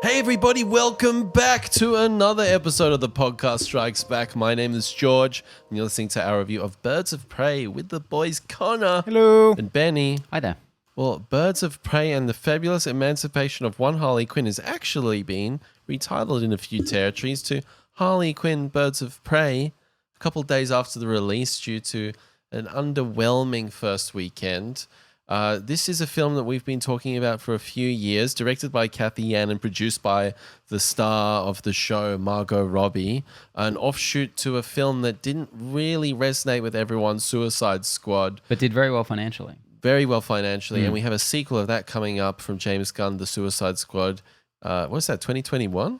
Hey everybody, welcome back to another episode of the podcast Strikes Back. My name is George, and you're listening to our review of Birds of Prey with the boys Connor Hello. and Benny. Hi there. Well, Birds of Prey and the Fabulous Emancipation of One Harley Quinn has actually been retitled in a few territories to Harley Quinn Birds of Prey a couple days after the release due to an underwhelming first weekend. This is a film that we've been talking about for a few years, directed by Cathy Yan and produced by the star of the show, Margot Robbie, an offshoot to a film that didn't really resonate with everyone, Suicide Squad. But did very well financially. Very well financially, and we have a sequel of that coming up from James Gunn, The Suicide Squad. What's that, 2021?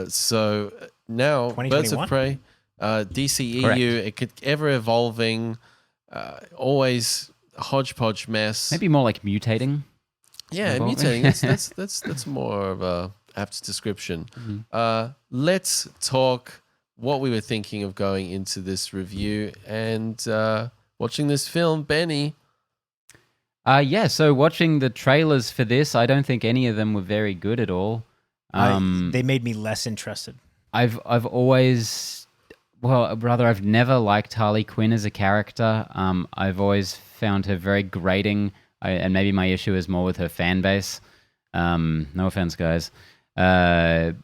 So now, Birds of 2021? Prey, DCEU, Correct. it could ever evolving, always a hodgepodge mess. Maybe more like mutating. Yeah, evolving. mutating. That's more of a apt description. Let's talk what we were thinking of going into this review and watching this film, Benny. So watching the trailers for this, I don't think any of them were very good at all. They made me less interested. I've always, I've never liked Harley Quinn as a character. I've always found her very grating, and maybe my issue is more with her fan base. No offense, guys. In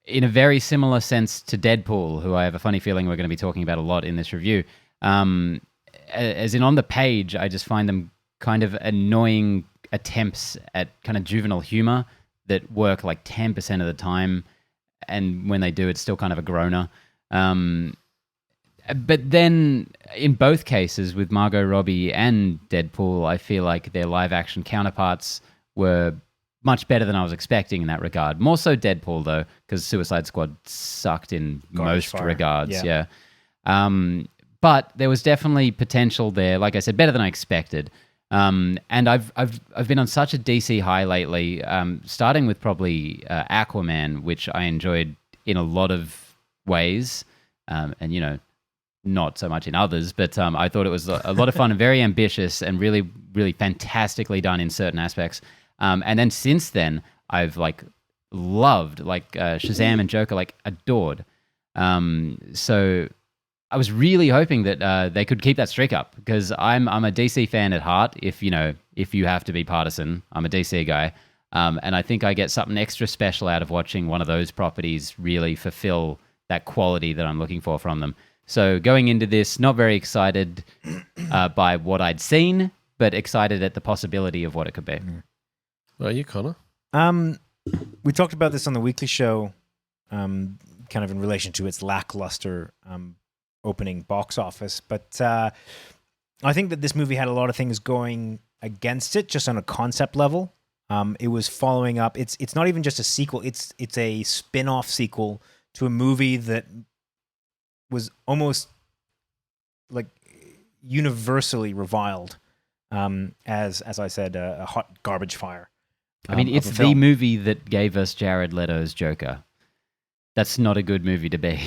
a very similar sense to Deadpool, who I have a funny feeling we're going to be talking about a lot in this review. As in on the page, I just find them kind of annoying attempts at kind of juvenile humor that work like 10% of the time, and when they do, it's still kind of a groaner. But then, in both cases, with Margot Robbie and Deadpool, I feel like their live-action counterparts were much better than I was expecting in that regard. More so Deadpool, though, because Suicide Squad sucked in Garbage most fire. regards. Yeah. But there was definitely potential there. Like I said, better than I expected. And I've been on such a DC high lately, starting with probably Aquaman, which I enjoyed in a lot of ways, and not so much in others. But I thought it was a lot of fun and very ambitious and really, really fantastically done in certain aspects. And then since then, I've loved Shazam and Joker, adored. So I was really hoping that they could keep that streak up, because I'm a DC fan at heart. If you have to be partisan, I'm a DC guy, and I think I get something extra special out of watching one of those properties really fulfill that quality that I'm looking for from them. So going into this, not very excited by what I'd seen, but excited at the possibility of what it could be. Are you, Connor? We talked about this on the weekly show, kind of in relation to its lackluster opening box office. But I think that this movie had a lot of things going against it, just on a concept level. It was following up. It's not even just a sequel. It's a spin-off sequel to a movie that was almost like universally reviled, as I said, a hot garbage fire. I mean, of it's a the film. movie that gave us Jared Leto's Joker. That's not a good movie to be.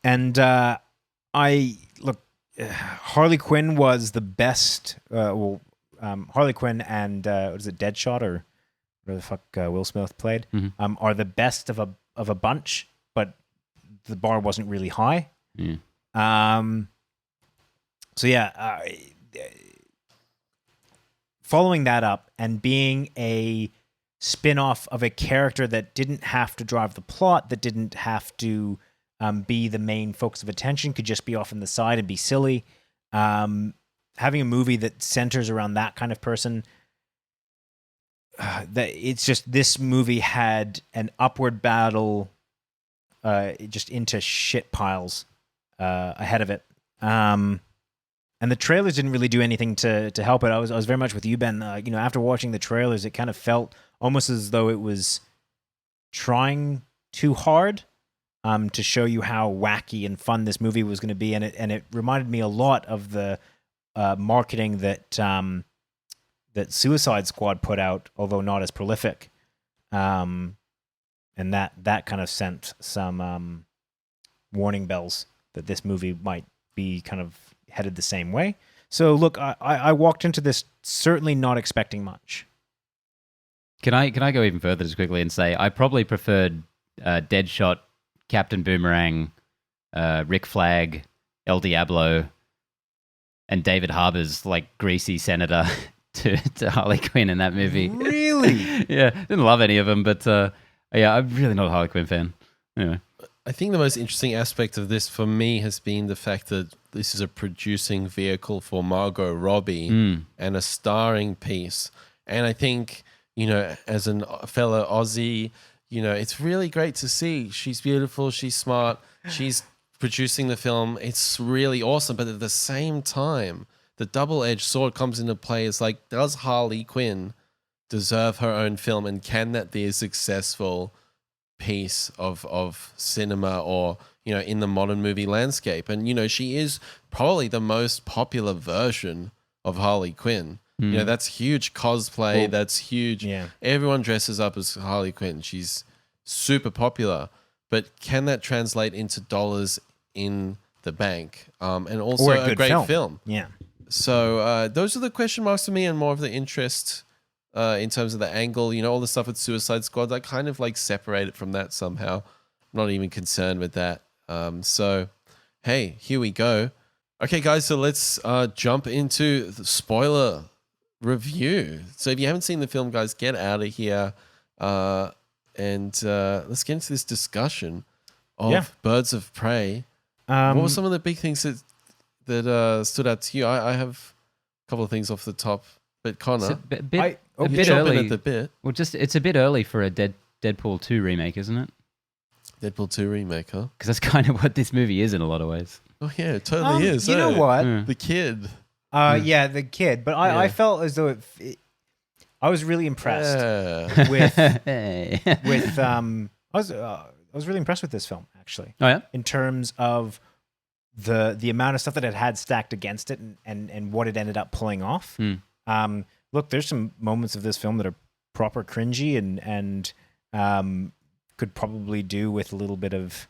And Harley Quinn was the best. Harley Quinn and what is it, Deadshot, or whatever the fuck Will Smith played, are the best of a bunch, but the bar wasn't really high. Yeah. Following that up and being a spin-off of a character that didn't have to drive the plot, that didn't have to be the main focus of attention, could just be off on the side and be silly. Having a movie that centers around that kind of person, this movie had an upward battle just into shit piles ahead of it. And the trailers didn't really do anything to help it. I was very much with you, Ben. After watching the trailers, it kind of felt almost as though it was trying too hard to show you how wacky and fun this movie was going to be, and it reminded me a lot of the marketing that Suicide Squad put out, although not as prolific. And that kind of sent some warning bells that this movie might be kind of headed the same way. So look, I walked into this certainly not expecting much. Can I go even further just quickly and say I probably preferred Deadshot, Captain Boomerang, Rick Flag, El Diablo, and David Harbour's like greasy senator to Harley Quinn in that movie. Really? Yeah, didn't love any of them, but yeah, I'm really not a Harley Quinn fan. Anyway, I think the most interesting aspect of this for me has been the fact that this is a producing vehicle for Margot Robbie and a starring piece. And I think, as a fellow Aussie, it's really great to see. She's beautiful. She's smart. She's producing the film. It's really awesome. But at the same time, the double-edged sword comes into play. It's like, does Harley Quinn deserve her own film? And can that be a successful piece of cinema or, in the modern movie landscape? And, she is probably the most popular version of Harley Quinn. That's huge cosplay. That's huge. Yeah. Everyone dresses up as Harley Quinn. She's super popular. But can that translate into dollars in the bank? And also Or a good great film. Yeah. So those are the question marks for me, and more of the interest in terms of the angle. All the stuff with Suicide Squad, I kind of like separate it from that somehow. I'm not even concerned with that. So, hey, here we go. Okay, guys, so let's jump into the spoiler review. So if you haven't seen the film, guys, get out of here and let's get into this discussion of Birds of Prey. What were some of the big things that stood out to you? I have a couple of things off the top, but Connor, a bit you're chomping early. at the bit. Well, it's a bit early for a Deadpool 2 remake, isn't it? Deadpool 2 remake, huh? Because that's kind of what this movie is in a lot of ways. Oh yeah, it totally is. You know eh? what? Yeah. The kid. Yeah, the kid. But I Yeah. felt as though I was really impressed Yeah. with Hey. with I was really impressed with this film actually, Oh yeah. in terms of the amount of stuff that it had stacked against it and what it ended up pulling off. Look, there's some moments of this film that are proper cringy and could probably do with a little bit of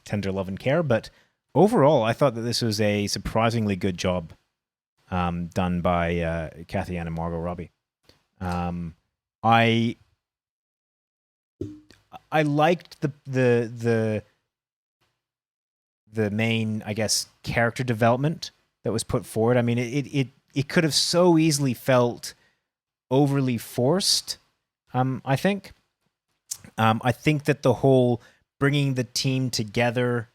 tender love and care, but overall, I thought that this was a surprisingly good job done by Kathy Ann and Margot Robbie. I liked the main, I guess, character development that was put forward. I mean, it could have so easily felt overly forced. I think that the whole bringing the team together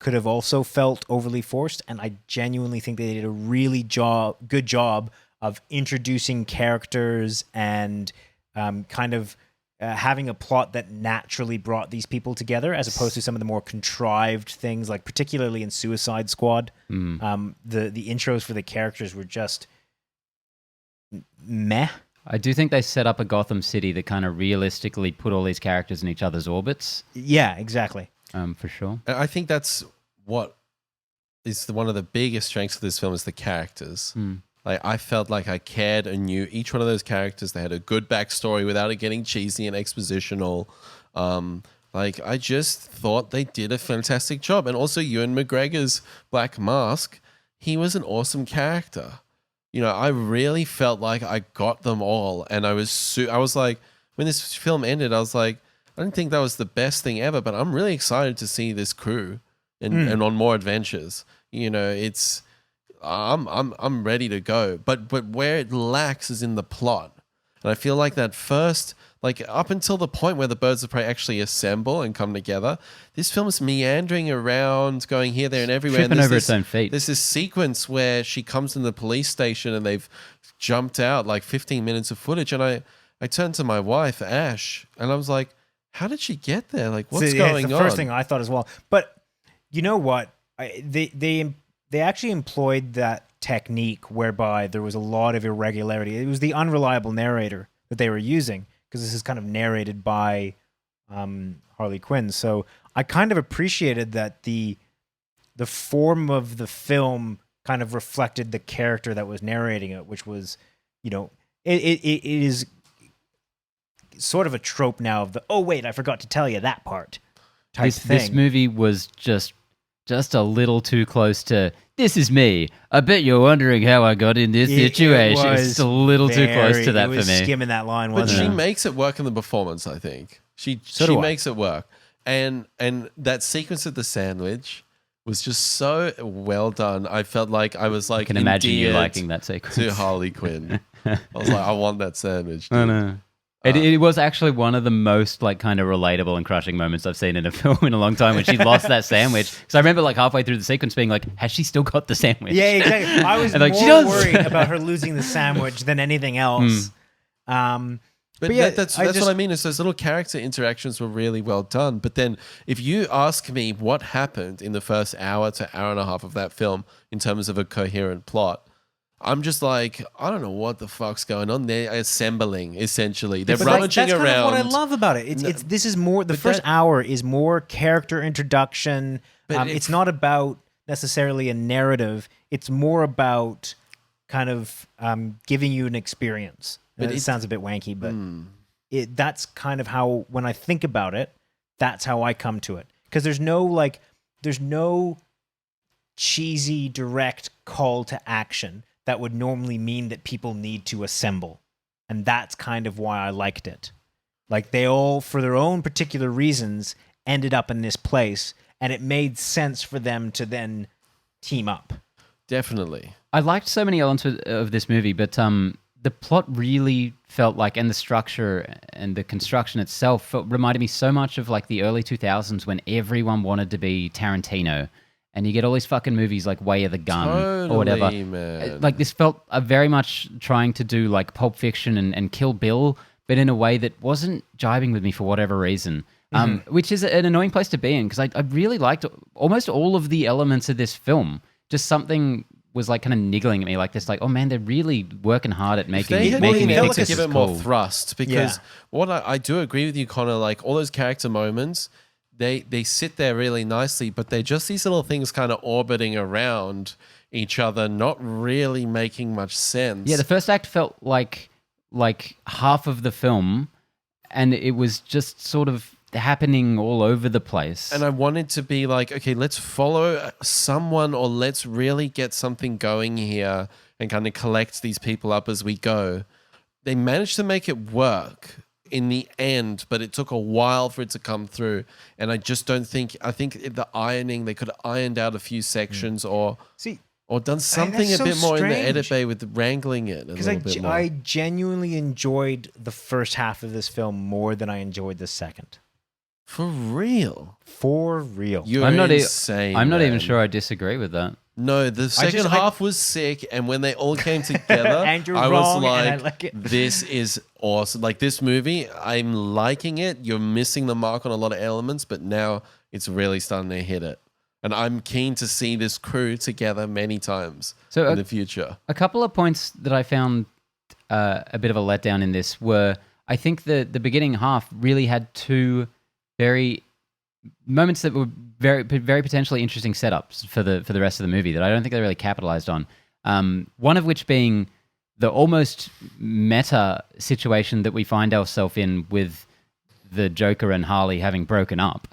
could have also felt overly forced, and I genuinely think they did a really good job of introducing characters and kind of having a plot that naturally brought these people together, as opposed to some of the more contrived things, like particularly in Suicide Squad. The intros for the characters were just meh. I do think they set up a Gotham City that kind of realistically put all these characters in each other's orbits. Yeah, exactly. For sure. I think that's what is one of the biggest strengths of this film is the characters. Like, I felt like I cared and knew each one of those characters. They had a good backstory without it getting cheesy and expositional. Like, I just thought they did a fantastic job. And also Ewan McGregor's Black Mask, he was an awesome character. I really felt like I got them all. And I was like, when this film ended, I was like, I didn't think that was the best thing ever, but I'm really excited to see this crew and on more adventures. It's I'm ready to go. But where it lacks is in the plot. And I feel like that first, like up until the point where the Birds of Prey actually assemble and come together, this film is meandering around, going here, there, and everywhere. Tripping And over its own feet. There's this sequence where she comes in the police station and they've jumped out like 15 minutes of footage. And I turned to my wife, Ash, and I was like, how did she get there? Like, what's going it's on? the first thing I thought as well. But you know what? They actually employed that technique whereby there was a lot of irregularity. It was the unreliable narrator that they were using, because this is kind of narrated by Harley Quinn. So I kind of appreciated that the form of the film kind of reflected the character that was narrating it, which was, it is sort of a trope now of the, oh wait, I forgot to tell you that part type thing. This movie was just a little too close to, this is me. I bet you're wondering how I got in this situation. It's just a little too close to that it was for me. skimming that line, But wasn't she it? makes it work in the performance, I think. She do I. makes it work. And that sequence of the sandwich was just so well done. I felt like I was like I can imagine you endeared liking that sequence. to Harley Quinn. I was like, I want that sandwich. Dude. I know. It was actually one of the most like kind of relatable and crushing moments I've seen in a film in a long time when she lost that sandwich. Because I remember like halfway through the sequence being like, has she still got the sandwich? Yeah, exactly. I was And, like, more she does. worried about her losing the sandwich than anything else. But yeah, that's I what just- I mean is those little character interactions were really well done. But then if you ask me what happened in the first hour to hour and a half of that film in terms of a coherent plot, I'm just like, I don't know what the fuck's going on. They're assembling, essentially. They're But that's rummaging kind around. of what I love about it. It's this is more the first hour is more character introduction. But It's not about necessarily a narrative. It's more about kind of giving you an experience. But It it- sounds a bit wanky, but that's kind of how when I think about it, that's how I come to it. Because there's no cheesy direct call to action that would normally mean that people need to assemble. And that's kind of why I liked it. Like they all, for their own particular reasons, ended up in this place, and it made sense for them to then team up. Definitely. I liked so many elements of this movie, but the plot really felt like, and the structure and the construction itself reminded me so much of like the early 2000s when everyone wanted to be Tarantino. And you get all these fucking movies like Way of the Gun or whatever. Totally, man. Like this felt very much trying to do like Pulp Fiction and Kill Bill, but in a way that wasn't jibing with me for whatever reason. Which is an annoying place to be in because I really liked almost all of the elements of this film. Just something was like kind of niggling at me like this, like, oh man, they're really working hard at making They had me been think able this to is give it more cool. thrust because Yeah. what I do agree with you, Connor, like all those character moments, they sit there really nicely, but they're just these little things kind of orbiting around each other, not really making much sense. Yeah, the first act felt like half of the film, and it was just sort of happening all over the place. And I wanted to be like, okay, let's follow someone or let's really get something going here and kind of collect these people up as we go. They managed to make it work in the end, but it took a while for it to come through. And I just don't think, I think the ironing, they could have ironed out a few sections or See, done something that's a bit so more in the strange. edit bay with wrangling it a because little bit more. I genuinely enjoyed the first half of this film more than I enjoyed the second. For real. For real. You're I'm not insane. I'm not even man. sure I disagree with that. No, the second I- half was sick, and when they all came together, And you're I was wrong, and I like, like it. "This is awesome!" Like this movie, I'm liking it. You're missing the mark on a lot of elements, but now it's really starting to hit it, and I'm keen to see this crew together many times So, in the future. A couple of points that I found a bit of a letdown in this were, I think the beginning half really had two very moments that were very potentially interesting setups for the rest of the movie that I don't think they really capitalized on. One of which being the almost meta situation that we find ourselves in with the Joker and Harley having broken up,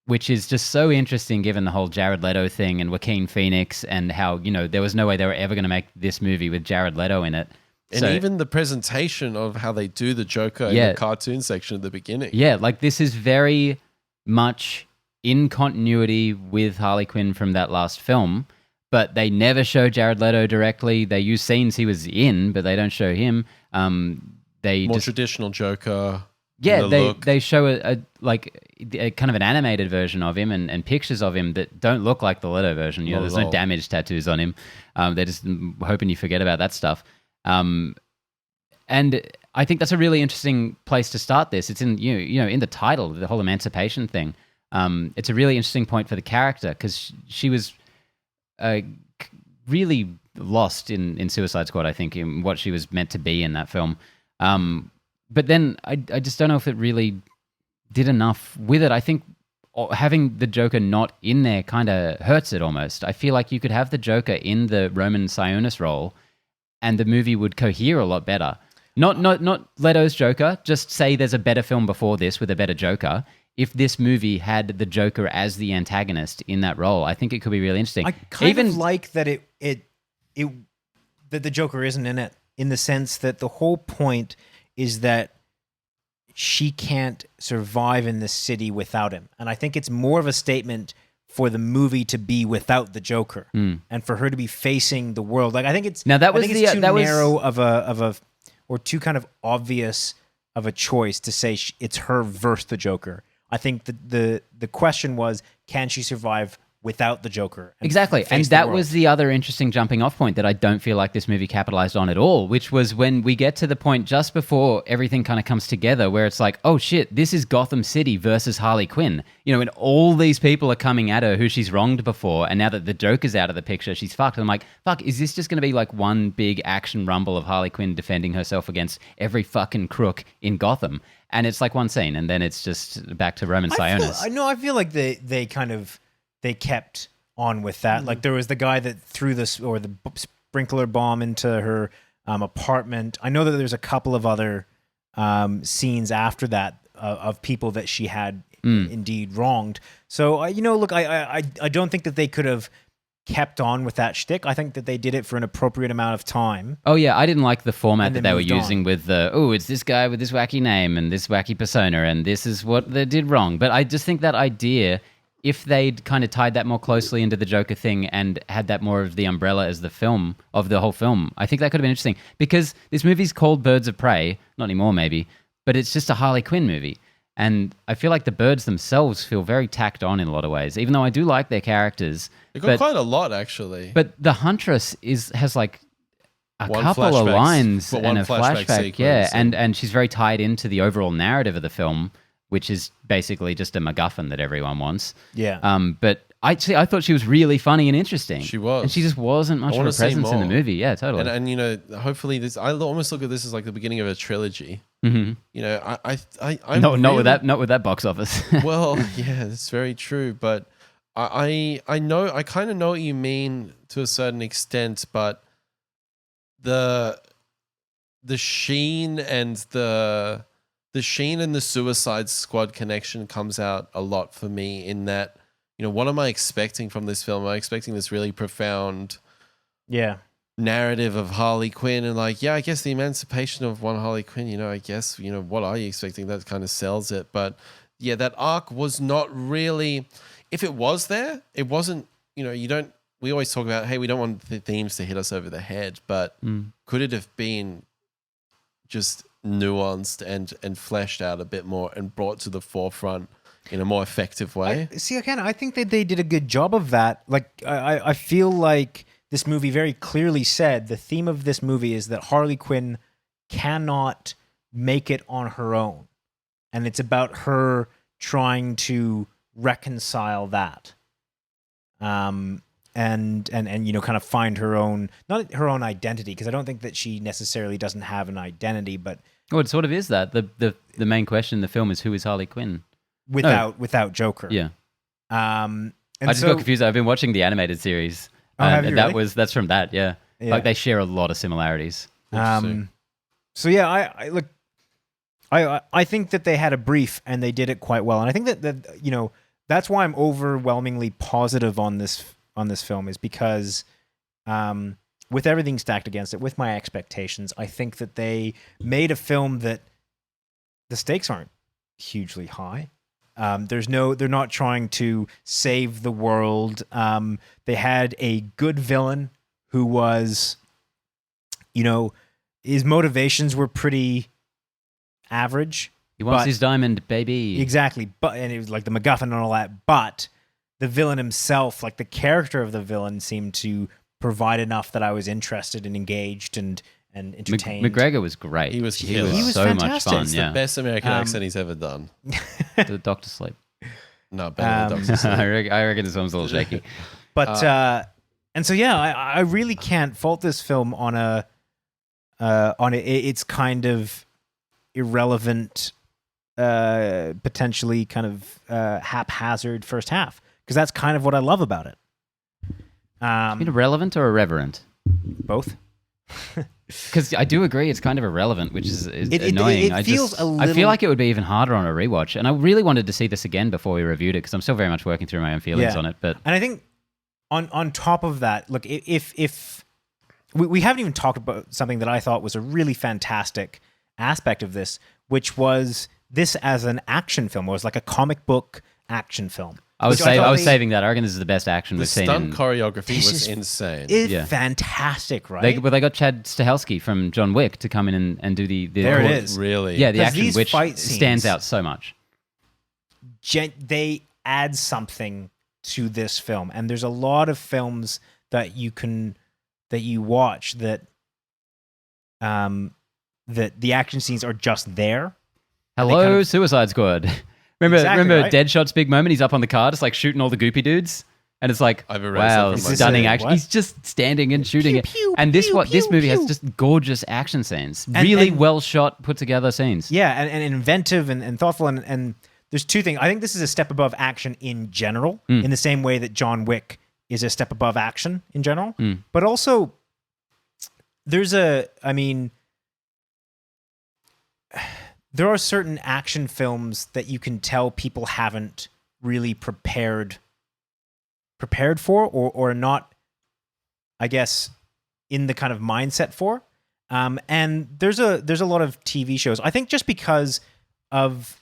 which is just so interesting given the whole Jared Leto thing and Joaquin Phoenix and how, you know, there was no way they were ever going to make this movie with Jared Leto in it. And So- even the presentation of how they do the Joker in Yeah. the cartoon section at the beginning. Yeah, like this is very much in continuity with Harley Quinn from that last film, but they never show Jared Leto directly. They use scenes he was in, but they don't show him. They More just traditional Joker. yeah, the they look. they show a kind of an animated version of him and pictures of him that don't look like the Leto version. You know, Not there's at no all. damage tattoos on him. They're just hoping you forget about that stuff. And I think that's a really interesting place to start this. It's in you know in the title, the whole emancipation thing. It's a really interesting point for the character because she was really lost in Suicide Squad, I think, in what she was meant to be in that film. But then I just don't know if it really did enough with it. I think having the Joker not in there kind of hurts it almost. I feel like you could have the Joker in the Roman Sionis role and the movie would cohere a lot better. Not Leto's Joker, just say there's a better film before this with a better Joker. if this movie had the Joker as the antagonist in that role. I think it could be really interesting. I kind of like that that the Joker isn't in it, in the sense that the whole point is that she can't survive in this city without him. And I think it's more of a statement for the movie to be without the Joker and for her to be facing the world. Like, I think it's Now, that was I think it's the- too that was- narrow of a or too kind of obvious of a choice to say it's her versus the Joker. I think the question was, can she survive without the Joker? And Exactly. face And the that world? was the other interesting jumping off point that I don't feel like this movie capitalized on at all, which was when we get to the point just before everything kind of comes together where it's like, oh shit, this is Gotham City versus Harley Quinn. You know, and all these people are coming at her who she's wronged before. And now that the Joker's out of the picture, she's fucked. And I'm like, fuck, is this just going to be like one big action rumble of Harley Quinn defending herself against every fucking crook in Gotham? And it's like one scene and then it's just back to Roman Sionis. I feel like they kept on with that. Like, there was the guy that threw the sprinkler bomb into her apartment. I know that there's a couple of other scenes after that of people that she had indeed wronged. So look, I don't think that they could have kept on with that shtick. I think that they did it for an appropriate amount of time. Oh yeah, I didn't like the format And that they they were moved on. using with the, it's this guy with this wacky name and this wacky persona and this is what they did wrong. But I just think that idea, if they'd kind of tied that more closely into the Joker thing and had that more of the umbrella as the film of the whole film, I think that could have been interesting. Because this movie's called Birds of Prey, not anymore maybe, but it's just a Harley Quinn movie. And I feel like the birds themselves feel very tacked on in a lot of ways, even though I do like their characters. It got quite a lot, actually. But the Huntress has like a One couple of flashback- lines but and one a flashback flashback, yeah, sequence, and she's very tied into the overall narrative of the film, which is basically just a MacGuffin that everyone wants. Yeah. But I thought she was really funny and interesting. She was. and she just wasn't much of wanna a see presence in the more. movie. Yeah, totally. And hopefully this. I almost look at this as like the beginning of a trilogy. hmm You know, I'm Not really, not with that box office. Well, yeah, that's very true. But I kind of know what you mean to a certain extent. But the Sheen and the Suicide Squad connection comes out a lot for me. In that, what am I expecting from this film? Am I expecting this really profound Yeah. narrative of Harley Quinn and like, yeah, I guess the emancipation of one Harley Quinn, I guess, what are you expecting? That kind of sells it. But yeah, that arc was not really, if it was there, it wasn't, we always talk about, hey, we don't want the themes to hit us over the head, but could it have been just nuanced and fleshed out a bit more and brought to the forefront in a more effective way? I think that they did a good job of that. Like, I feel like this movie very clearly said the theme of this movie is that Harley Quinn cannot make it on her own. And it's about her trying to reconcile that. And kind of find her own, not her own identity, because I don't think that she necessarily doesn't have an identity, but Well, it sort of is that. The main question in the film is, who is Harley Quinn? without Joker. Yeah. And I just got confused. I've been watching the animated series. Oh, have you really? That's from that, yeah. Yeah. Like they share a lot of similarities. So yeah, I look, I think that they had a brief and they did it quite well, and I think that that's why I'm overwhelmingly positive on this film, is because with everything stacked against it, with my expectations, I think that they made a film that the stakes aren't hugely high. They're not trying to save the world. They had a good villain who was, his motivations were pretty average. He wants But- his diamond, baby. Exactly. And it was like the MacGuffin and all that. But the villain himself, like the character of the villain, seemed to provide enough that I was interested and engaged and entertained. McGregor was great. He was he killer. was He was so fantastic. much fun. It's Yeah. Best American accent he's ever done. The Doctor Sleep. No, better than Dr. Sleep. I reckon this one's a little shaky. But and so yeah, I really can't fault this film on its kind of irrelevant, potentially kind of haphazard first half, because that's kind of what I love about it. Irrelevant or irreverent? Both. Because I do agree, it's kind of irrelevant, which is annoying. It feels a I little. feel like it would be even harder on a rewatch, and I really wanted to see this again before we reviewed it because I'm still very much working through my own feelings on it. But And I think on top of that, look, if we haven't even talked about something that I thought was a really fantastic aspect of this, which was this as an action film. It was like a comic book action film. I was Which thought saving that. I reckon this is the best action The we've seen. stunt choreography This was is- insane. It's Yeah. fantastic, right? They got Chad Stahelski from John Wick to come in and do the There it is. Really? Yeah, the 'Cause action, these which fight stands scenes- out so much. They add something to this film, and there's a lot of films that you watch that that the action scenes are just there. And they Hello, kind of- Suicide Squad. remember Exactly, right? Deadshot's big moment? He's up on the car, just like shooting all the goopy dudes, and it's like, I've erased that wow, from my stunning brain. action. What? He's just standing and shooting it. pew, And this pew, this pew, movie has pew. just gorgeous action scenes, And- really and- well shot, put together scenes. Yeah, and inventive and thoughtful, and there's two things. I think this is a step above action in general, in the same way that John Wick is a step above action in general. But also, there are certain action films that you can tell people haven't really prepared for, or not, I guess, in the kind of mindset for. And there's a lot of TV shows. I think just because of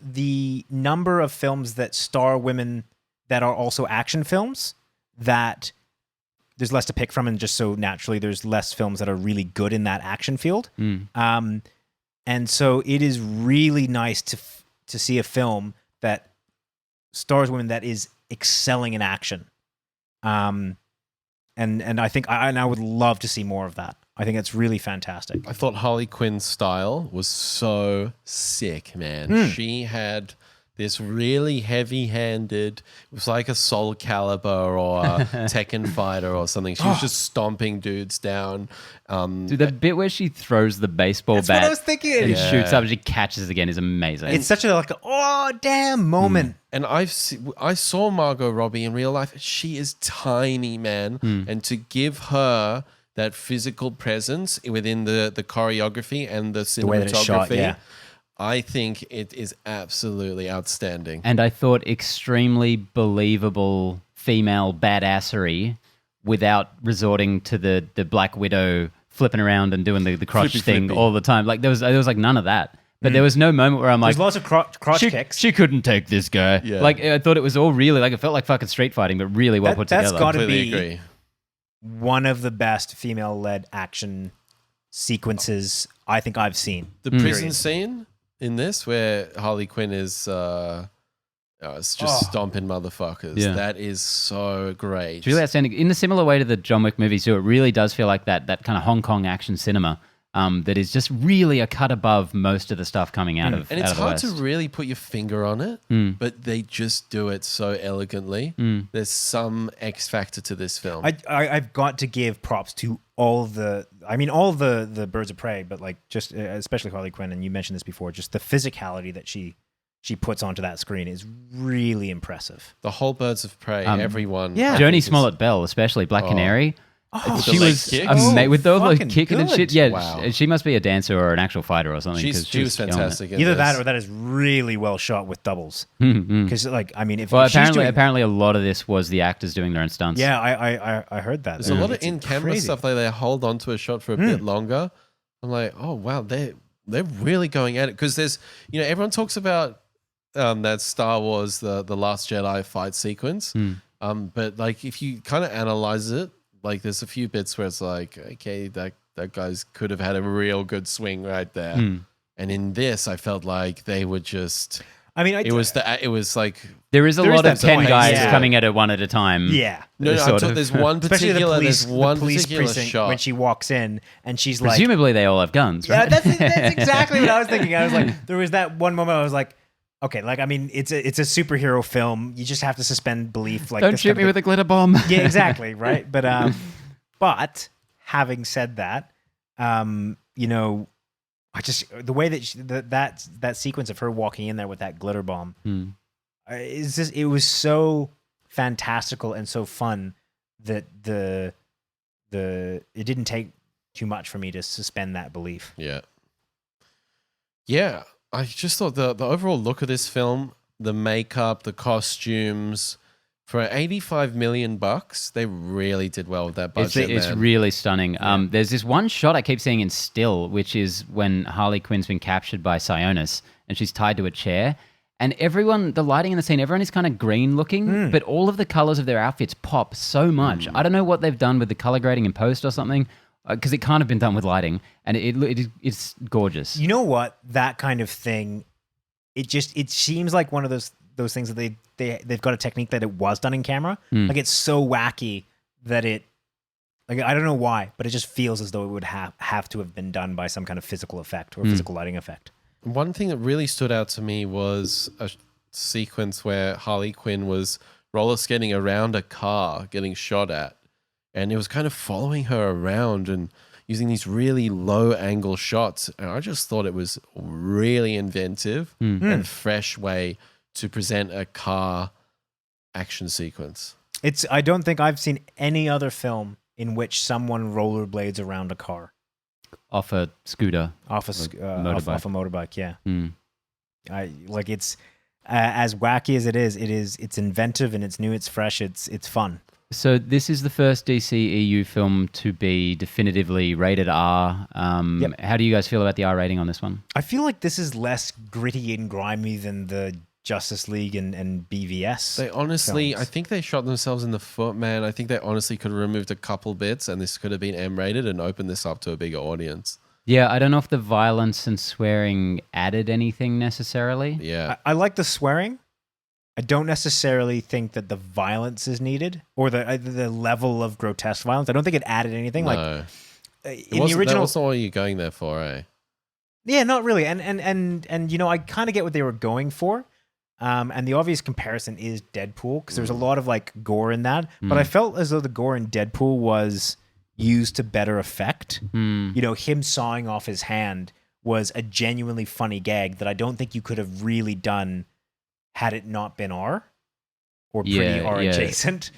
the number of films that star women that are also action films, that there's less to pick from, and just so naturally there's less films that are really good in that action field. And so it is really nice to see a film that stars women that is excelling in action. And I think I would love to see more of that. I think it's really fantastic. I thought Harley Quinn's style was so sick, man. She had this really heavy-handed, it was like a Soul Calibur or a Tekken fighter or something. She was just stomping dudes down. Dude, the bit where she throws the baseball That's bat what I was thinking. and Yeah. shoots up and she catches it again is amazing. It's such a oh damn moment. And I saw Margot Robbie in real life. She is tiny, man. And to give her that physical presence within the choreography and the cinematography, way that it's shot, yeah. I think it is absolutely outstanding. And I thought extremely believable female badassery without resorting to the Black Widow flipping around and doing the crotch Flippy, thing flippy. all the time. Like there was like none of that. But there was no moment where I'm like, There's lots of crotch she, kicks. she couldn't take this guy. Yeah. Like I thought it was all really like it felt like fucking street fighting, but really well put That's together. gotta Completely be agree. one of the best female-led action sequences I think I've seen. The prison scene in this where Harley Quinn is it's just stomping motherfuckers. Yeah. That is so great. It's really outstanding. In a similar way to the John Wick movies too, it really does feel like that kind of Hong Kong action cinema that is just really a cut above most of the stuff coming out of And it's out of the hard to West. really put your finger on it, but they just do it so elegantly. There's some X factor to this film. I've got to give props to all the Birds of Prey, but like just especially Harley Quinn, and you mentioned this before, just the physicality that she puts onto that screen is really impressive. The whole Birds of Prey, everyone. yeah. I Joni think is- Smollett Bell, especially Black Canary. Oh, She leg was kicks? with all the fucking kicking and good. shit. Yeah, Wow. she must be a dancer or an actual fighter or something. 'cause She was killing it. fantastic. in Either that this. or that is really well shot with doubles. Mm-hmm. Because like I mean, if Well, if she's doing, apparently a lot of this was the actors doing their own stunts. yeah, I heard that. There's a lot of It's in-camera crazy. stuff. Like they hold on to a shot for a bit longer. I'm like, oh wow, they're really going at it because there's everyone talks about that Star Wars the Last Jedi fight sequence, but like if you kind of analyze it, like there's a few bits where it's like, okay, that guy's could have had a real good swing right there, and in this I felt like they were just. I mean, It was like There is a There is lot of that 10 point, guys yeah. coming at it one at a time. yeah. no, sort of. there's one Especially particular the police precinct shot. when she walks in and she's like, Presumably they all have guns, yeah, right? that's exactly what I was thinking. I was like, there was that one moment I was like, okay, like I mean, it's a superhero film. You just have to suspend belief. Like, Don't this shoot kind me of with a glitter bomb. yeah, exactly, right. But having said that, I just the way that that sequence of her walking in there with that glitter bomb is just it was so fantastical and so fun that it didn't take too much for me to suspend that belief. Yeah. Yeah. I just thought the overall look of this film, the makeup, the costumes, for $85 million, they really did well with that budget. It's man. really stunning. There's this one shot I keep seeing in still, which is when Harley Quinn's been captured by Sionis and she's tied to a chair. And everyone, the lighting in the scene, everyone is kind of green looking, but all of the colors of their outfits pop so much. I don't know what they've done with the color grading in post or something, because it can't have been done with lighting, and it's gorgeous. You know what? That kind of thing, it seems like one of those things that they've got a technique that it was done in camera. Like it's so wacky that like I don't know why, but it just feels as though it would have to have been done by some kind of physical effect or physical lighting effect. One thing that really stood out to me was a sequence where Harley Quinn was roller skating around a car getting shot at, and it was kind of following her around and using these really low angle shots. And I just thought it was a really inventive and fresh way to present a car action sequence. I don't think I've seen any other film in which someone rollerblades around a car. Off a scooter. Off a motorbike, yeah. It's as wacky as it's inventive and it's new, it's fresh, it's fun. So this is the first DCEU film to be definitively rated R. Yep. How do you guys feel about the R rating on this one? I feel like this is less gritty and grimy than the Justice League and BVS. They honestly, films. I think they shot themselves in the foot, man. I think they honestly could have removed a couple bits and this could have been M-rated and opened this up to a bigger audience. Yeah, I don't know if the violence and swearing added anything necessarily. Yeah. I like the swearing. I don't necessarily think that the violence is needed or the level of grotesque violence. I don't think it added anything. No. Like It in the wasn't- original, That wasn't what you're going there for, eh? yeah, not really. And you know, I kind of get what they were going for. And the obvious comparison is Deadpool because there's a lot of like gore in that. But I felt as though the gore in Deadpool was used to better effect. You know, him sawing off his hand was a genuinely funny gag that I don't think you could have really done had it not been R or pretty R adjacent.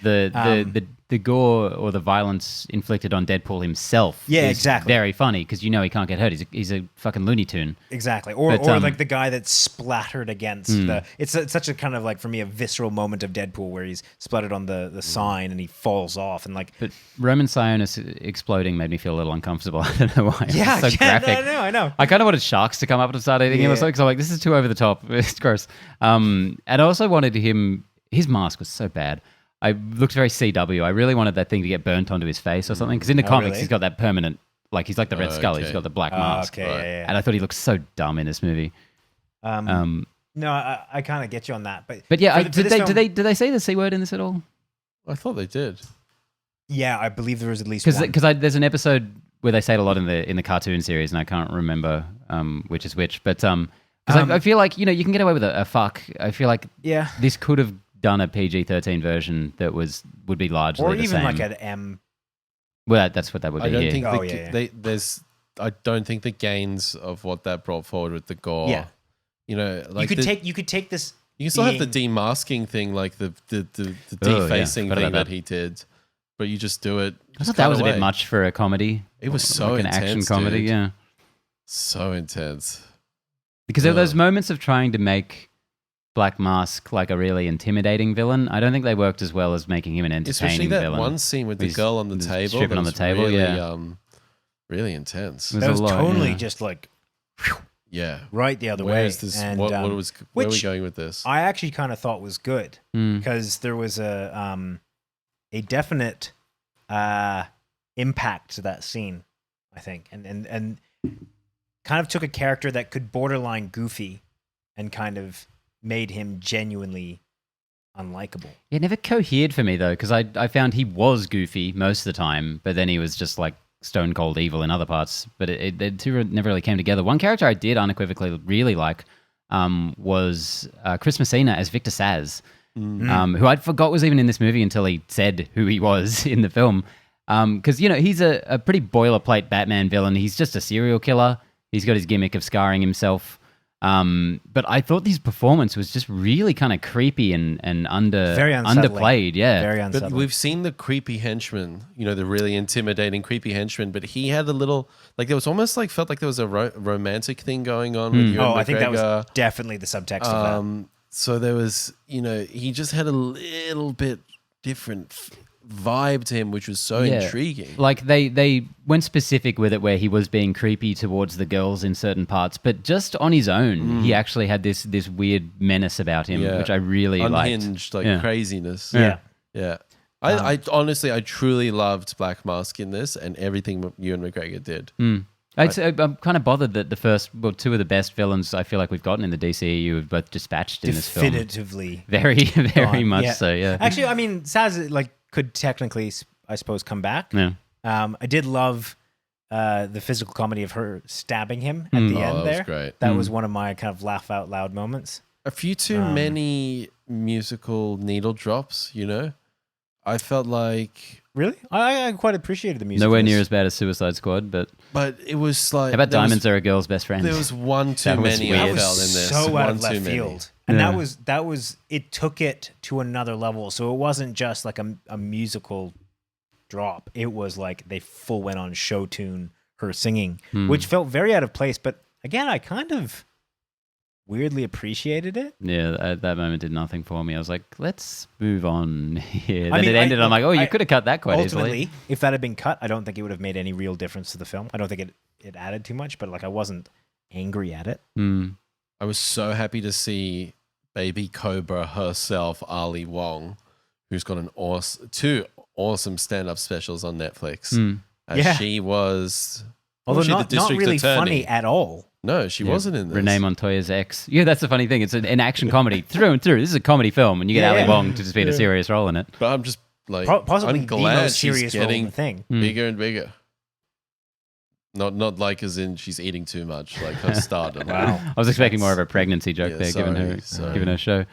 The gore or the violence inflicted on Deadpool himself Yeah, is exactly. very funny because you know he can't get hurt. He's a fucking Looney Tune. Exactly. Or But, like the guy that's splattered against it's such a kind of like, for me, a visceral moment of Deadpool where he's splattered on the sign and he falls off and like. But Roman Sionis exploding made me feel a little uncomfortable. I don't know why. Yeah, It's so graphic. I know. I kind of wanted sharks to come up and start eating him or Yeah. something because I'm like, this is too over the top. It's gross. And I also wanted his mask was so bad. I looked very CW. I really wanted that thing to get burnt onto his face or something because in the comics really? he's got that permanent, like he's like the Red Skull. He's okay. got the black mask. Okay, yeah. And I thought he looked so dumb in this movie. No, I kind of get you on that, But yeah, for did this film- they say the C word in this at all? I thought they did. Yeah, I believe there was at least one. Because there's an episode where they say it a lot in the cartoon series, and I can't remember which is which. But I feel like, you know, you can get away with a fuck. I feel like Yeah. this could have done a PG-13 version that would be largely Or the even same. like an M. Well, that's what that would be I don't here. think Oh, yeah. I don't think the gains of what that brought forward with the gore. Yeah. You know, like You could take this. you can still have the being- demasking thing, like the Oh, yeah. defacing Forgot thing about that he did, but you just do it. I just thought that cut was a bit away. much for a comedy. It was so like an intense, action comedy, dude. yeah. So intense. Because there were those Ugh. moments of trying to make Black Mask like a really intimidating villain. I don't think they worked as well as making him an entertaining Especially that villain. one scene with the He's- girl on the he's table. stripping that on the was table, really, yeah. really intense. It That was a lot, totally yeah. just like Yeah. right the other Where way. is this? And, Where are we which going with this? I actually kind of thought was good Mm. because there was a definite impact to that scene, I think, and kind of took a character that could borderline goofy and kind of made him genuinely unlikable. It never cohered for me though, because I found he was goofy most of the time, but then he was just like stone cold evil in other parts. But the two never really came together. One character I did unequivocally really like was Chris Messina as Victor Saz, who I forgot was even in this movie until he said who he was in the film. Because you know he's a pretty boilerplate Batman villain. He's just a serial killer. He's got his gimmick of scarring himself. But I thought his performance was just really kind of creepy and Very unsettling. underplayed. Yeah. Very But unsettling. we've seen the creepy henchman, the really intimidating creepy henchman. But he had a little, like, there was almost like felt like there was a romantic thing going on with Ewan I think that McGregor. was definitely the subtext of that. So there was, he just had a little bit different vibe to him, which was so intriguing. Like they went specific with it where he was being creepy towards the girls in certain parts, but just on his own, he actually had this weird menace about him, which I really Unhinged, liked. like craziness. Yeah. Yeah. I honestly, I truly loved Black Mask in this and everything Ewan McGregor did. I'm kind of bothered that two of the best villains I feel like we've gotten in the DCEU have both dispatched in this film. Definitively. Very, very gone. much so, yeah. Actually, I mean, Saz could technically, I suppose, come back. Yeah. I did love the physical comedy of her stabbing him at the end that was there. great. That was one of my kind of laugh out loud moments. A few too many musical needle drops, I felt like, Really? I quite appreciated the music. Nowhere in this. near as bad as Suicide Squad, but but it was like. how about there was- Diamonds Are a Girl's Best Friend? There was one too That was many weird. I That was felt in this. so out One of left too many. field, and Yeah. that was it. Took it to another level. So it wasn't just like a musical drop. It was like they full went on show tune her singing, which felt very out of place. But again, I kind of weirdly appreciated it. Yeah, that moment did nothing for me. I was like, let's move on here. I Then mean, it ended. I'm like, oh, you I- could have cut that quite Ultimately, easily. if that had been cut, I don't think it would have made any real difference to the film. I don't think it added too much, but like I wasn't angry at it. Mm. I was so happy to see Baby Cobra herself, Ali Wong, who's got two awesome stand-up specials on Netflix. Mm. As Yeah. she was, Although was she not really funny at all. No, she wasn't in this. Renee Montoya's ex. Yeah, that's the funny thing. It's an action comedy through and through. This is a comedy film, and you get Yeah, Ali yeah. Wong to just be in a serious role in it. But I'm just like, Possibly I'm the glad most she's serious role in getting the thing. bigger and bigger. Not like as in she's eating too much, like her stardom. Wow. I was expecting more of a pregnancy joke Yeah, there, sorry. given her show.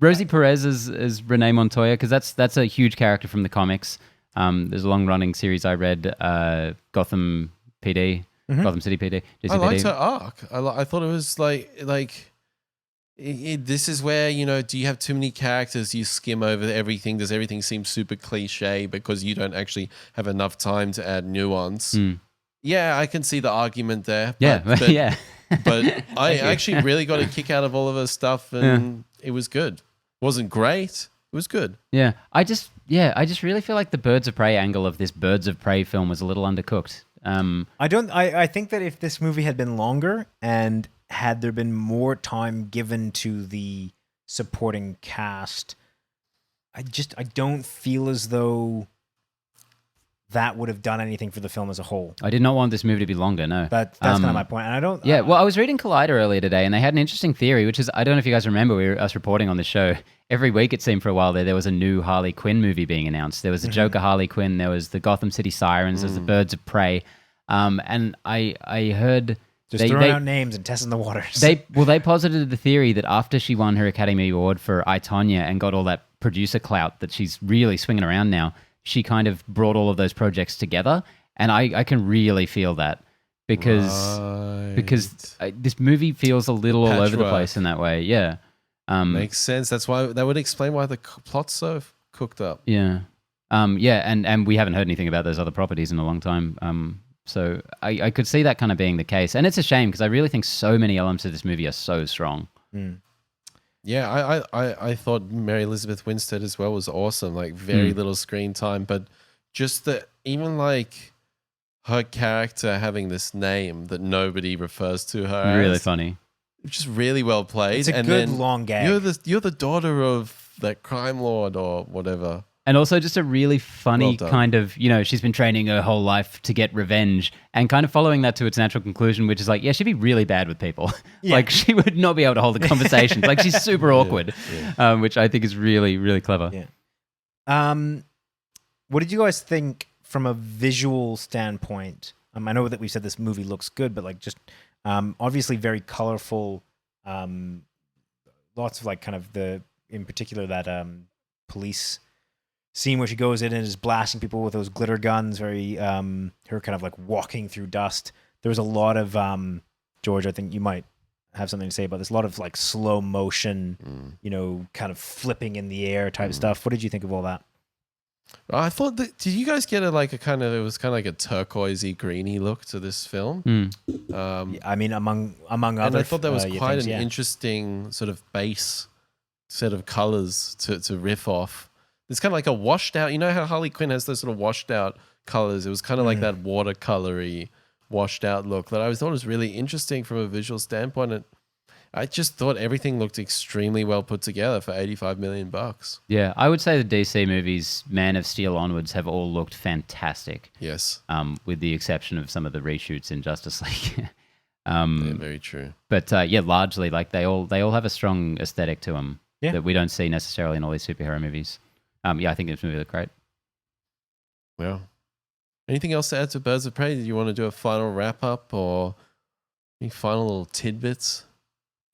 Rosie Perez is Renee Montoya because that's a huge character from the comics. There's a long running series I read, Gotham PD, Gotham City PD. I liked her arc. I thought it was like this is where, do you have too many characters? You skim over everything. Does everything seem super cliche because you don't actually have enough time to add nuance? Yeah, I can see the argument there. Yeah, but, yeah. But I actually really got a kick out of all of her stuff, and it was good. Wasn't great. It was good. Yeah, I just really feel like the Birds of Prey angle of this Birds of Prey film was a little undercooked. I think that if this movie had been longer and had there been more time given to the supporting cast, I don't feel as though that would have done anything for the film as a whole. I did not want this movie to be longer. No, That's kind of my point. And I don't. Yeah, well, I was reading Collider earlier today, and they had an interesting theory, which is I don't know if you guys remember us reporting on the show. Every week, it seemed for a while there was a new Harley Quinn movie being announced. There was the Joker Harley Quinn, there was the Gotham City Sirens, there's the Birds of Prey, and I heard just throwing out names and testing the waters. They posited the theory that after she won her Academy Award for I, Tonya and got all that producer clout that she's really swinging around now, she kind of brought all of those projects together, and I can really feel that because this movie feels a little all over the Patchwork. place in that way. Yeah, Makes sense. That's why that would explain why the plot's so cooked up. yeah, and we haven't heard anything about those other properties in a long time. So I could see that kind of being the case, and it's a shame because I really think so many elements of this movie are so strong. Yeah, I thought Mary Elizabeth Winstead as well was awesome. Like very little screen time, but just even like her character having this name that nobody refers to her Really as, funny. just really well played. It's a and good then long gag. You're the daughter of that crime lord or whatever. And also just a really funny Well done. kind of, she's been training her whole life to get revenge and kind of following that to its natural conclusion, which is like, yeah, she'd be really bad with people. Yeah. Like she would not be able to hold a conversation. Like she's super awkward, which I think is really, really clever. Yeah. What did you guys think from a visual standpoint? I know that we said this movie looks good, but like just obviously very colorful. Lots of like kind of in particular that police scene where she goes in and is blasting people with those glitter guns. Very her kind of like walking through dust. There was a lot of George, I think you might have something to say about this. A lot of like slow motion, kind of flipping in the air type stuff. What did you think of all that? I thought that, did you guys get it was kind of like a turquoisey, greeny look to this film? I mean, among And other, I thought that was quite things, an yeah. interesting sort of base set of colors to riff off. It's kind of like a washed out. You know how Harley Quinn has those sort of washed out colors? It was kind of like that watercolory, washed out look that I thought was really interesting from a visual standpoint. And I just thought everything looked extremely well put together for $85 million. Yeah, I would say the DC movies, Man of Steel onwards, have all looked fantastic. Yes. With the exception of some of the reshoots in Justice League. Yeah, very true. But largely, like they all have a strong aesthetic to them that we don't see necessarily in all these superhero movies. I think this movie looked great. Well, anything else to add to Birds of Prey? Did you want to do a final wrap up or any final little tidbits,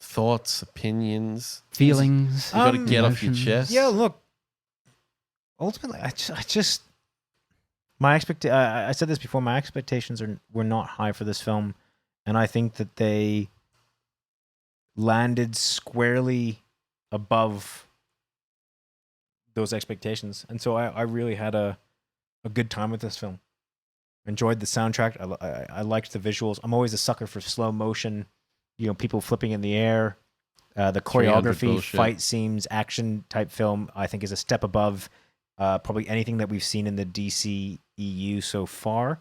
thoughts, opinions, Feelings? you got to get off your emotions. chest? Yeah, look. Ultimately, I just my I said this before. My expectations were not high for this film, and I think that they landed squarely above those expectations. And so I really had a good time with this film. Enjoyed the soundtrack. I liked the visuals. I'm always a sucker for slow motion. People flipping in the air. The choreography, bullshit. fight scenes, action type film, I think is a step above probably anything that we've seen in the DC EU so far.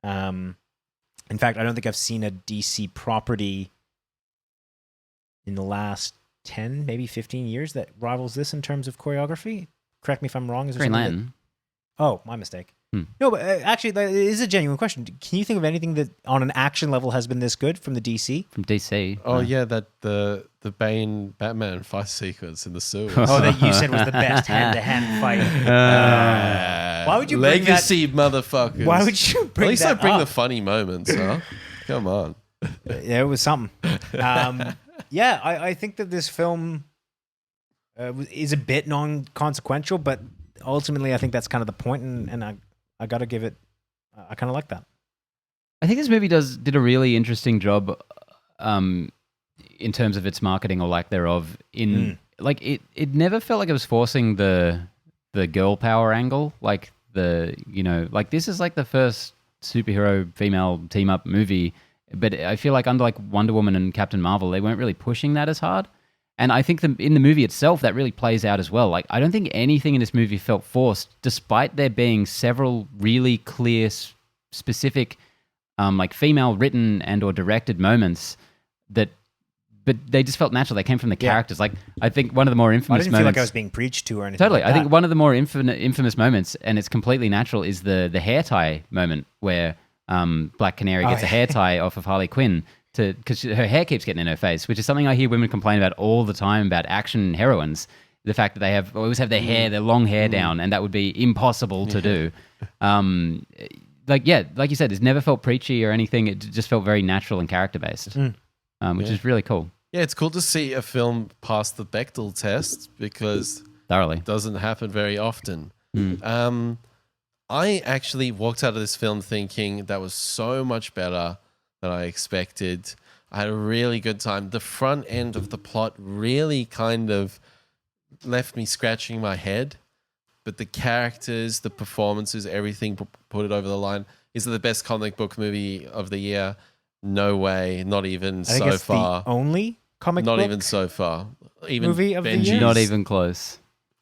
In fact, I don't think I've seen a DC property in the last 10, maybe 15 years that rivals this in terms of choreography. Correct me if I'm wrong. Is there Green something that- Lantern. Oh, my mistake. No, but actually, that is a genuine question. Can you think of anything that on an action level has been this good from the DC? From DC. Oh yeah, that the Bane Batman fight sequence in the sewer. Oh, that you said was the best hand-to-hand fight. Why would you bring legacy motherfuckers? Why would you bring At least that I bring up? the funny moments, huh? Come on. Yeah, it was something. I think that this film is a bit non-consequential, but ultimately, I think that's kind of the point, and I got to give it. I kind of like that. I think this movie did a really interesting job in terms of its marketing or lack thereof. It never felt like it was forcing the girl power angle. This is like the first superhero female team up movie, but I feel like under like Wonder Woman and Captain Marvel, they weren't really pushing that as hard. And I think in the movie itself, that really plays out as well. Like, I don't think anything in this movie felt forced, despite there being several really clear, specific, female written and or directed moments but they just felt natural. They came from the characters. Like, I think one of the more infamous I didn't moments. feel like I was being preached to or anything. Totally. like I think that. one of the more infamous moments, and it's completely natural, is the hair tie moment where Black Canary gets a hair tie off of Harley Quinn because her hair keeps getting in her face, which is something I hear women complain about all the time about action heroines. The fact that they always have their long hair down, and that would be impossible to do. Like you said, it's never felt preachy or anything. It just felt very natural and character based, which is really cool. Yeah, it's cool to see a film pass the Bechdel test because Thoroughly. it doesn't happen very often. I actually walked out of this film thinking that was so much better than I expected. I had a really good time. The front end of the plot really kind of left me scratching my head, but the characters, the performances, everything put it over the line. Is it the best comic book movie of the year? No way. Not even I think so it's far. the only comic Not book even so far. Even movie of the Benji's, year? Not even close.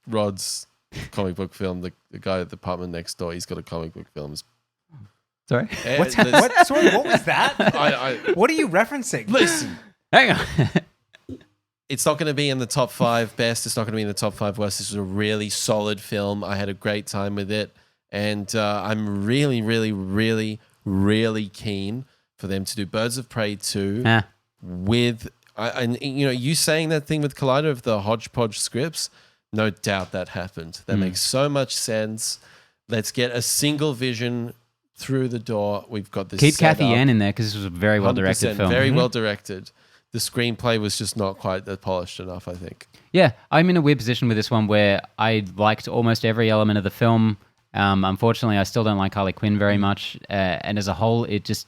Rod's comic book film, the guy at the apartment next door, he's got a comic book film. Sorry? Sorry, what was that? What are you referencing? Listen, Hang on. it's not going to be in the top 5 best. It's not going to be in the top 5 worst. This is a really solid film. I had a great time with it. And I'm really, really, really, really keen for them to do Birds of Prey 2 with... you saying that thing with Collider of the hodgepodge scripts, no doubt that happened. That makes so much sense. Let's get a single vision through the door. We've got this. Keep set Kathy up. Ann in there because this was a very well directed 100%, film. Very well directed. The screenplay was just not quite that polished enough, I think. Yeah, I'm in a weird position with this one where I liked almost every element of the film. Unfortunately, I still don't like Harley Quinn very much, and as a whole, it just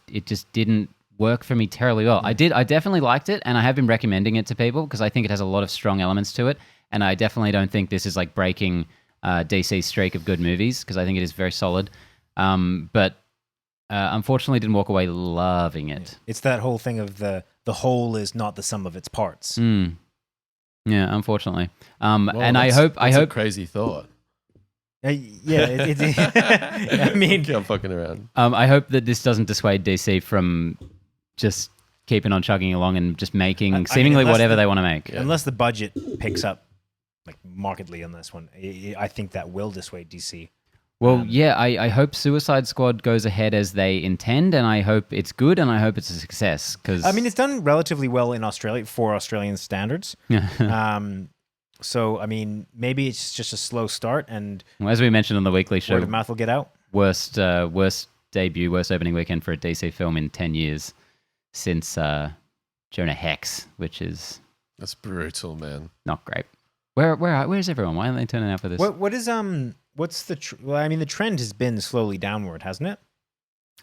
didn't work for me terribly well. I definitely liked it, and I have been recommending it to people because I think it has a lot of strong elements to it, and I definitely don't think this is like breaking DC's streak of good movies because I think it is very solid. But unfortunately, didn't walk away loving it. It's that whole thing of the whole is not the sum of its parts. Yeah, unfortunately. Well, and I hope a crazy thought. I mean, I'm fucking around. I hope that this doesn't dissuade DC from just keeping on chugging along and just making seemingly whatever they want to make. Yeah. Unless the budget picks up like markedly on this one, I think that will dissuade DC. Well, I hope Suicide Squad goes ahead as they intend, and I hope it's good, and I hope it's a success. Because I mean, it's done relatively well in Australia for Australian standards. So, I mean, maybe it's just a slow start, and well, as we mentioned on the weekly show, word of mouth will get out. Worst debut, worst opening weekend for a DC film in 10 years since Jonah Hex, which is that's brutal, man. Not great. Where's everyone? Why aren't they turning out for this? What is what's the well? I mean, the trend has been slowly downward, hasn't it?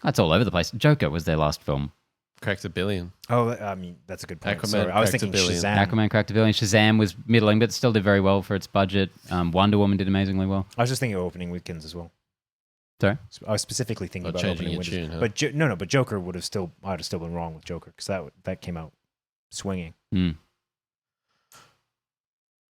That's all over the place. Joker was their last film. Cracked $1 billion. Oh, I mean, that's a good point. Aquaman Sorry, I was cracked thinking $1 billion. Shazam. Aquaman cracked $1 billion. Shazam was middling, but still did very well for its budget. Wonder Woman did amazingly well. I was just thinking of opening weekends as well. Sorry? I was specifically thinking about changing opening your weekends. tune, huh? But no, but Joker I'd have still been wrong with Joker because that came out swinging.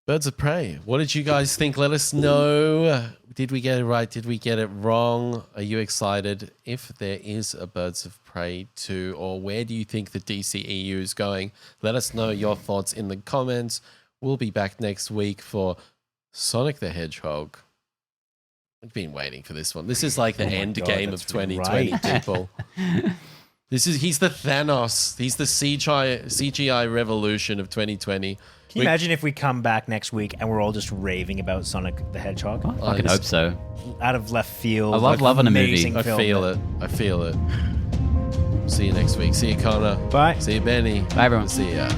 Birds of Prey. What did you guys think? Let us know. Did we get it right? Did we get it wrong? Are you excited if there is a Birds of Prey 2, or where do you think the DCEU is going? Let us know your thoughts in the comments. We'll be back next week for Sonic the Hedgehog. I've been waiting for this one. This is like the end game of 2020, right. people. He's the Thanos. He's the CGI revolution of 2020. Can you imagine if we come back next week and we're all just raving about Sonic the Hedgehog? I can hope so. Out of left field. I love loving a movie. amazing I film feel that- it. I feel it. See you next week. See you, Connor. Bye. See you, Benny. Bye, everyone. See ya.